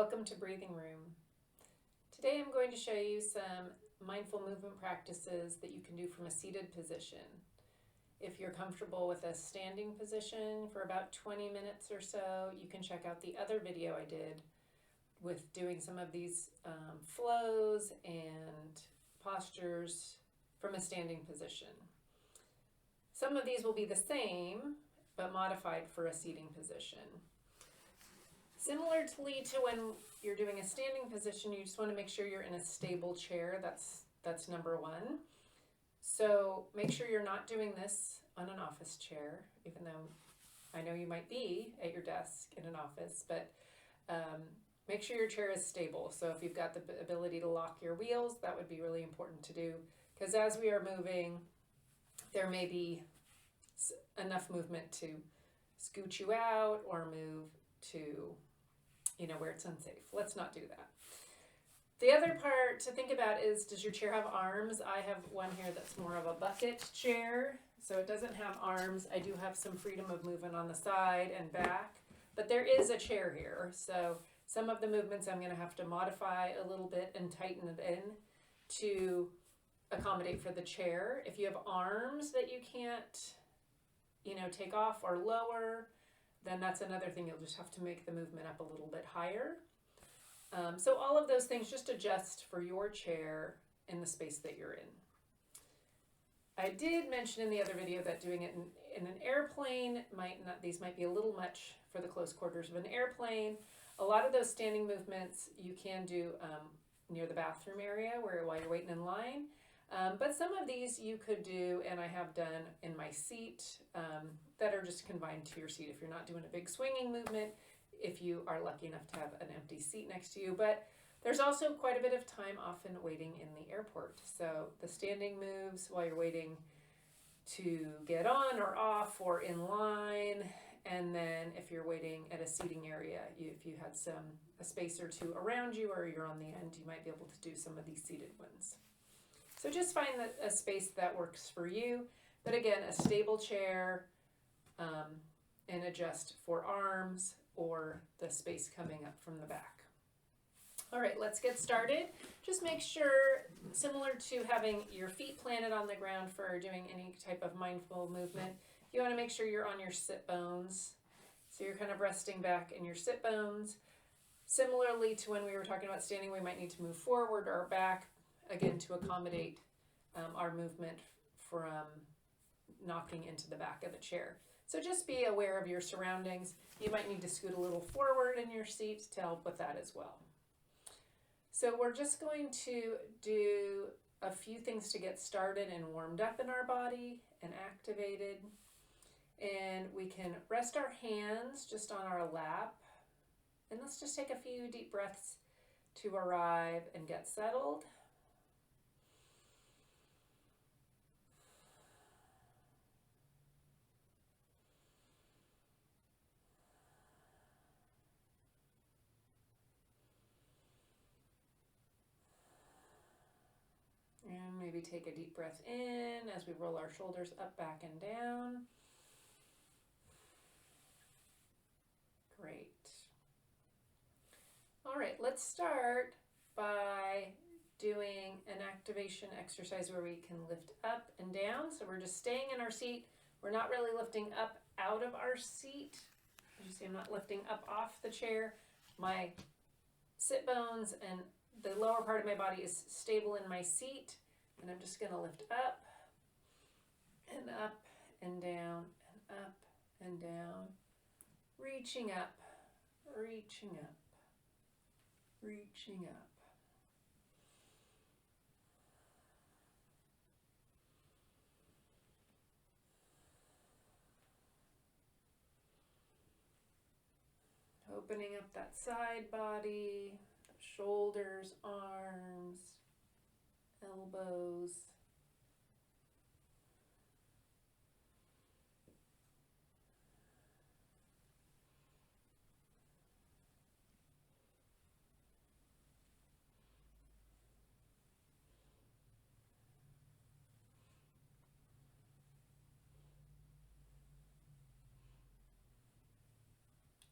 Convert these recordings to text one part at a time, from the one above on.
Welcome to Breathing Room. Today I'm going to show you some mindful movement practices that you can do from a seated position. If you're comfortable with a standing position for about 20 minutes or so, you can check out the other video I did with doing some of these flows and postures from a standing position. Some of these will be the same, but modified for a seating position. Similarly to when you're doing a standing position, you just want to make sure you're in a stable chair. That's number one. So make sure you're not doing this on an office chair, even though I know you might be at your desk in an office, but make sure your chair is stable. So if you've got the ability to lock your wheels, that would be really important to do, because as we are moving, there may be enough movement to scoot you out or move to, where it's unsafe. Let's not do that. The other part to think about is, does your chair have arms? I have one here that's more of a bucket chair, so it doesn't have arms. I do have some freedom of movement on the side and back, but there is a chair here. So some of the movements I'm going to have to modify a little bit and tighten it in to accommodate for the chair. If you have arms that you can't, take off or lower, then that's another thing. You'll just have to make the movement up a little bit higher. So all of those things, just adjust for your chair in the space that you're in. I did mention in the other video that doing it in an airplane these might be a little much for the close quarters of an airplane. A lot of those standing movements you can do near the bathroom area while you're waiting in line. But some of these you could do, and I have done in my seat, that are just confined to your seat if you're not doing a big swinging movement, if you are lucky enough to have an empty seat next to you. But there's also quite a bit of time often waiting in the airport. So the standing moves while you're waiting to get on or off or in line. And then if you're waiting at a seating area, if you had a space or two around you or you're on the end, you might be able to do some of these seated ones. So just find a space that works for you. But again, a stable chair, and adjust for arms or the space coming up from the back. All right, let's get started. Just make sure, similar to having your feet planted on the ground for doing any type of mindful movement, you want to make sure you're on your sit bones. So you're kind of resting back in your sit bones. Similarly to when we were talking about standing, we might need to move forward or back, again, to accommodate our movement from knocking into the back of the chair. So just be aware of your surroundings. You might need to scoot a little forward in your seat to help with that as well. So we're just going to do a few things to get started and warmed up in our body and activated. And we can rest our hands just on our lap. And let's just take a few deep breaths to arrive and get settled. And maybe take a deep breath in as we roll our shoulders up, back, and down. Great. All right, let's start by doing an activation exercise where we can lift up and down. So we're just staying in our seat. We're not really lifting up out of our seat. As you see, I'm not lifting up off the chair. My sit bones and the lower part of my body is stable in my seat, and I'm just going to lift up and down and up and down, reaching up, reaching up, reaching up. Opening up that side body, shoulders, arms, elbows.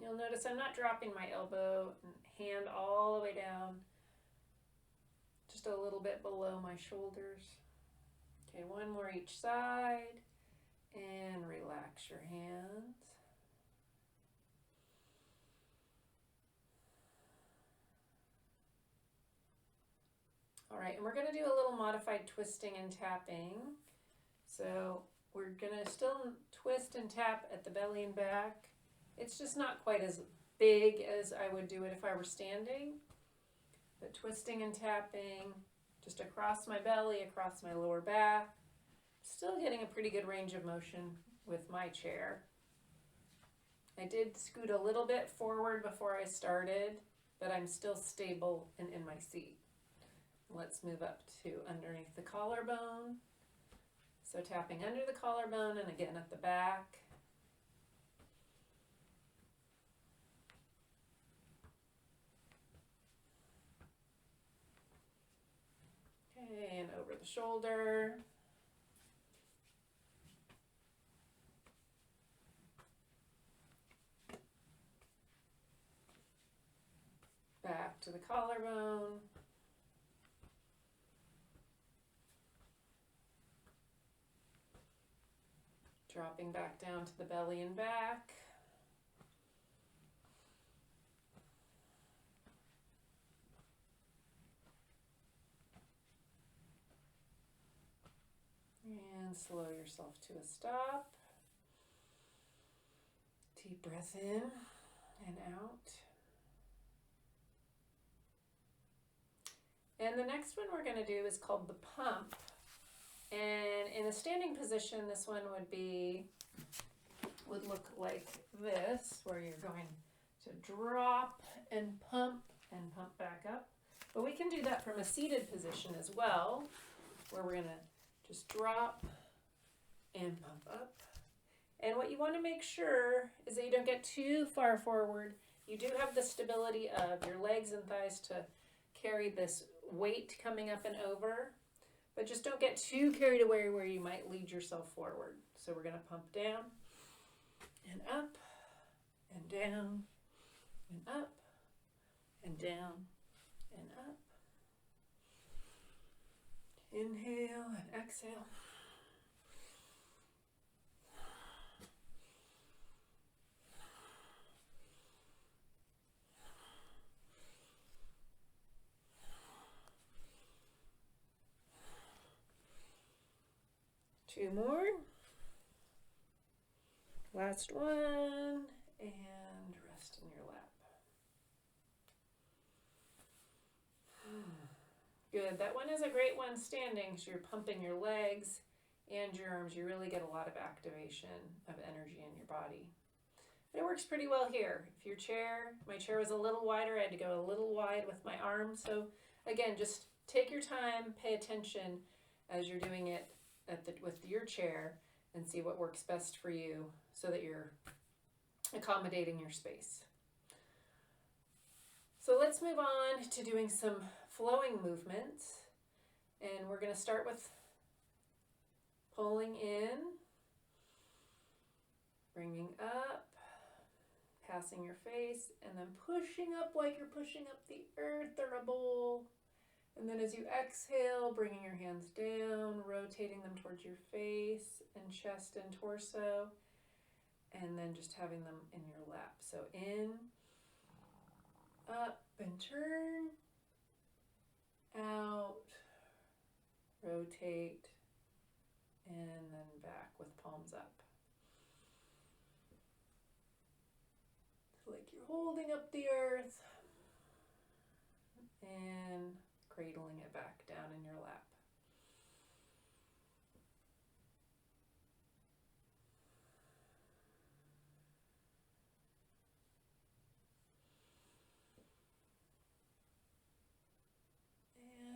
You'll notice I'm not dropping my elbow and hand all the way down, just a little bit below my shoulders. Okay, one more each side, and relax your hands. All right, and we're going to do a little modified twisting and tapping. So we're going to still twist and tap at the belly and back. It's just not quite as big as I would do it if I were standing. But twisting and tapping just across my belly, across my lower back. Still getting a pretty good range of motion with my chair. I did scoot a little bit forward before I started, but I'm still stable and in my seat. Let's move up to underneath the collarbone. So tapping under the collarbone and again at the back. Okay, and over the shoulder. Back to the collarbone. Dropping back down to the belly and back. And slow yourself to a stop. Deep breath in and out. And the next one we're going to do is called the pump. And in a standing position, this one would look like this, where you're going to drop and pump back up. But we can do that from a seated position as well, where we're going to just drop and pump up. And what you want to make sure is that you don't get too far forward. You do have the stability of your legs and thighs to carry this weight coming up and over, but just don't get too carried away where you might lead yourself forward. So we're going to pump down and up and down and up and down and up. Inhale and exhale. Two more. Last one. And rest in your lap. Good. That one is a great one standing. So you're pumping your legs and your arms. You really get a lot of activation of energy in your body. It works pretty well here. If your chair, my chair was a little wider, I had to go a little wide with my arms. So again, just take your time, pay attention as you're doing it with your chair and see what works best for you so that you're accommodating your space. So let's move on to doing some flowing movements. And we're going to start with pulling in, bringing up, passing your face, and then pushing up like you're pushing up the earth or a bowl. And then as you exhale, bringing your hands down, rotating them towards your face and chest and torso, and then just having them in your lap. So in, up and turn, out, rotate, and then back with palms up. Like you're holding up the earth and cradling it back down in your lap.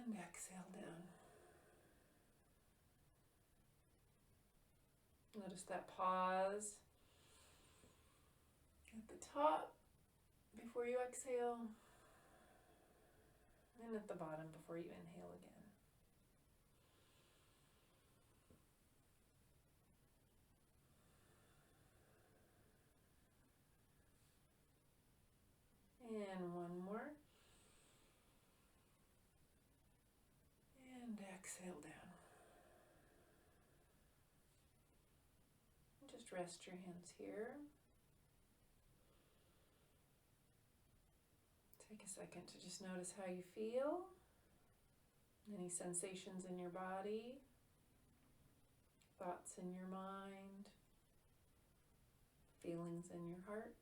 And exhale down. Notice that pause at the top before you exhale. And at the bottom before you inhale again. And one more. And exhale down. Just rest your hands here. Take a second to just notice how you feel. Any sensations in your body, thoughts in your mind, feelings in your heart.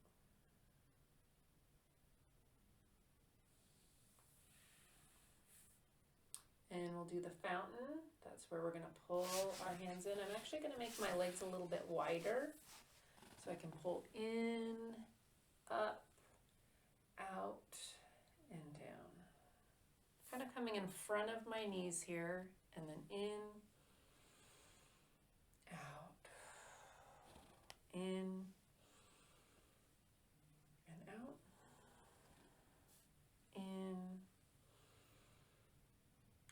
And we'll do the fountain. That's where we're going to pull our hands in. I'm actually going to make my legs a little bit wider so I can pull in, up, out, and down. Kind of coming in front of my knees here, and then in, out, in, and out, in,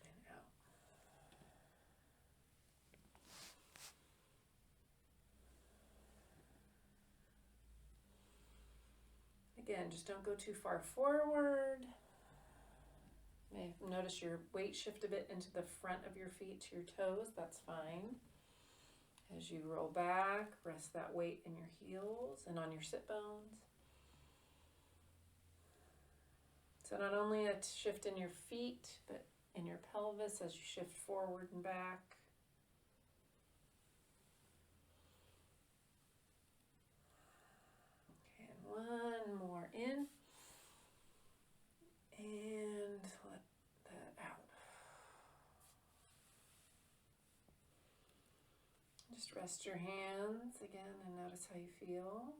and out. Again, just don't go too far forward. You may notice your weight shift a bit into the front of your feet to your toes. That's fine. As you roll back, rest that weight in your heels and on your sit bones. So not only a shift in your feet, but in your pelvis as you shift forward and back. Okay, and one more in. And let that out. Just rest your hands again and notice how you feel.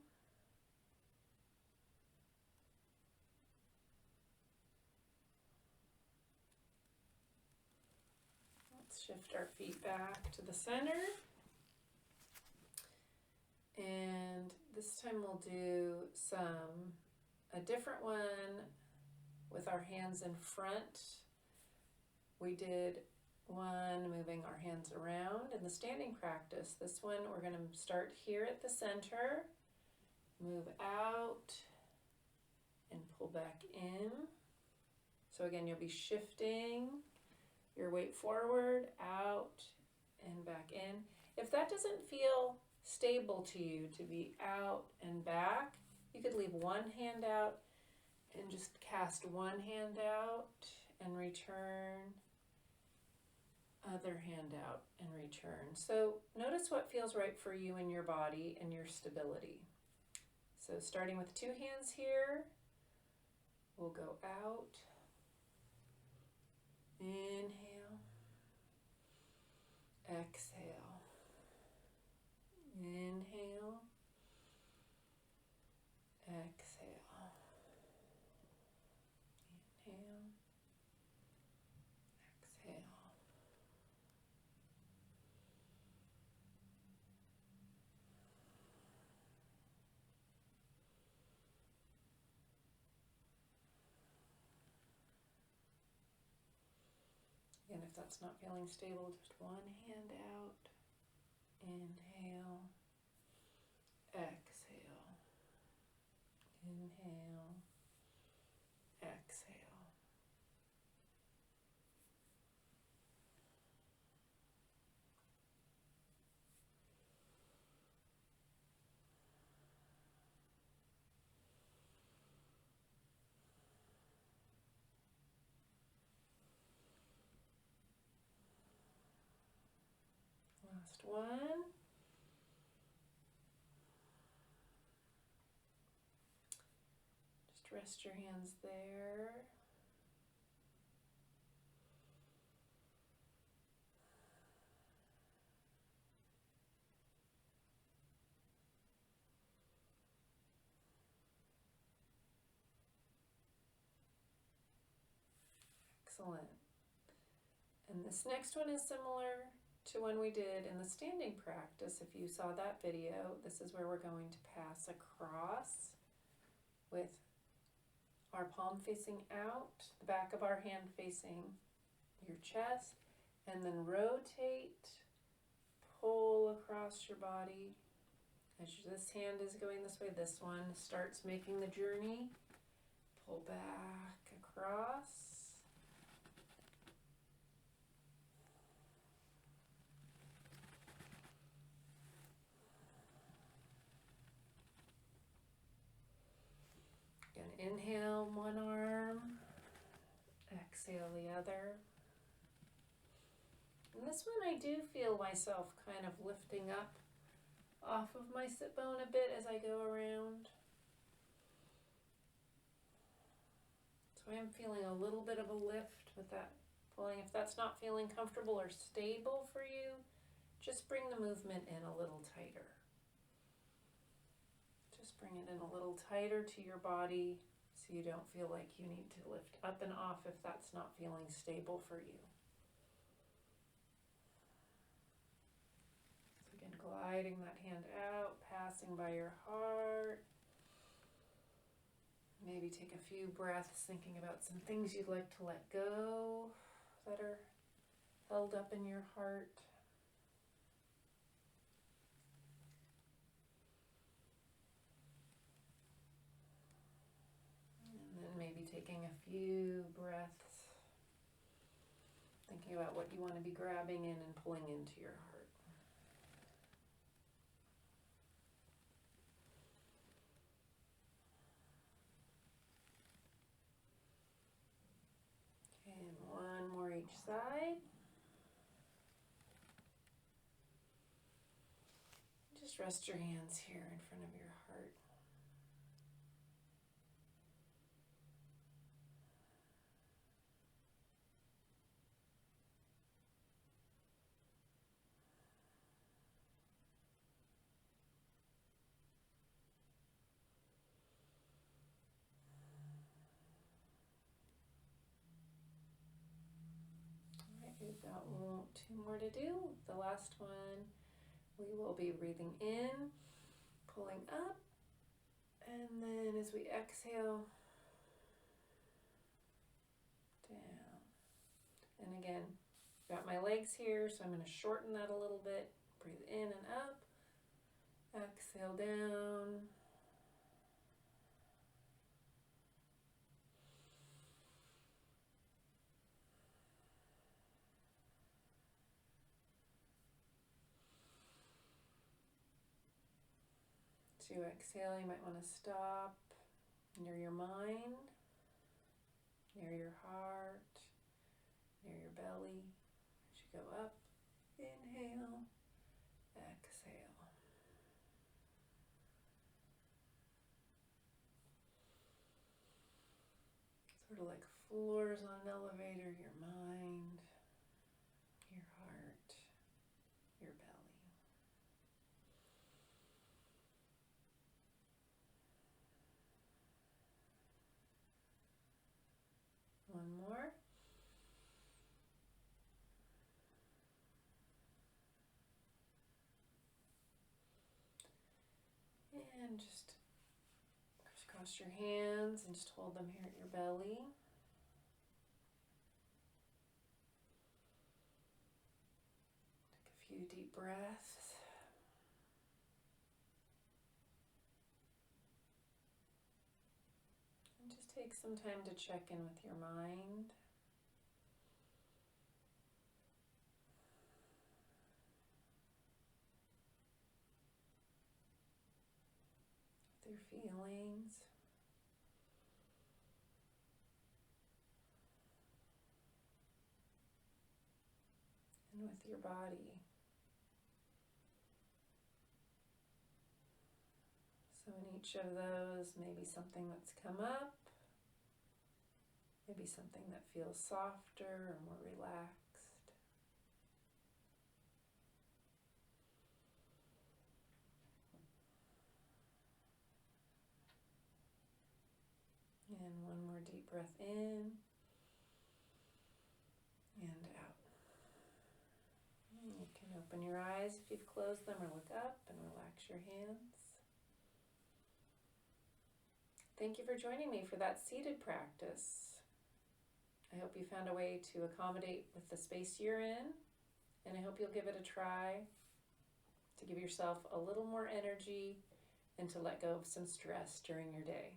Let's shift our feet back to the center. And this time we'll do a different one with our hands in front. We did one moving our hands around in the standing practice. This one we're going to start here at the center, move out, and pull back in. So again, you'll be shifting your weight forward, out, and back in. If that doesn't feel stable to you to be out and back, you could leave one hand out and just cast one hand out and return, other hand out and return. So notice what feels right for you in your body and your stability. So starting with two hands here, we'll go out, inhale, exhale, inhale, exhale, inhale, exhale. Again, if that's not feeling stable, just one hand out, inhale, exhale, inhale, exhale. Last one. Just rest your hands there. Excellent. And this next one is similar to one we did in the standing practice. If you saw that video, this is where we're going to pass across with our palm facing out, the back of our hand facing your chest, and then rotate, pull across your body. As this hand is going this way, this one starts making the journey. Pull back across. Again, inhale one arm, exhale the other. And this one I do feel myself kind of lifting up off of my sit bone a bit as I go around. So I am feeling a little bit of a lift with that pulling. If that's not feeling comfortable or stable for you, just bring the movement in a little tighter. Just bring it in a little tighter to your body so you don't feel like you need to lift up and off if that's not feeling stable for you. So again, gliding that hand out, passing by your heart. Maybe take a few breaths thinking about some things you'd like to let go that are held up in your heart. And then maybe taking a few breaths thinking about what you want to be grabbing in and pulling into your heart. And one more each side. Just rest your hands here in front of your heart. We've got two more to do. The last one, we will be breathing in, pulling up, and then as we exhale, down. And again, got my legs here, so I'm going to shorten that a little bit. Breathe in and up, exhale down. To exhale, you might want to stop near your mind, near your heart, near your belly. As you go up, inhale, exhale. Sort of like floors on an elevator, your mind, your heart, your belly. One more. And just crisscross your hands and just hold them here at your belly. Take a few deep breaths. And just take some time to check in with your mind. Their feelings. And with your body. So in each of those, maybe something that's come up, maybe something that feels softer or more relaxed. And one more deep breath in and out. And you can open your eyes if you've closed them or look up and relax your hands. Thank you for joining me for that seated practice. I hope you found a way to accommodate with the space you're in, and I hope you'll give it a try to give yourself a little more energy and to let go of some stress during your day.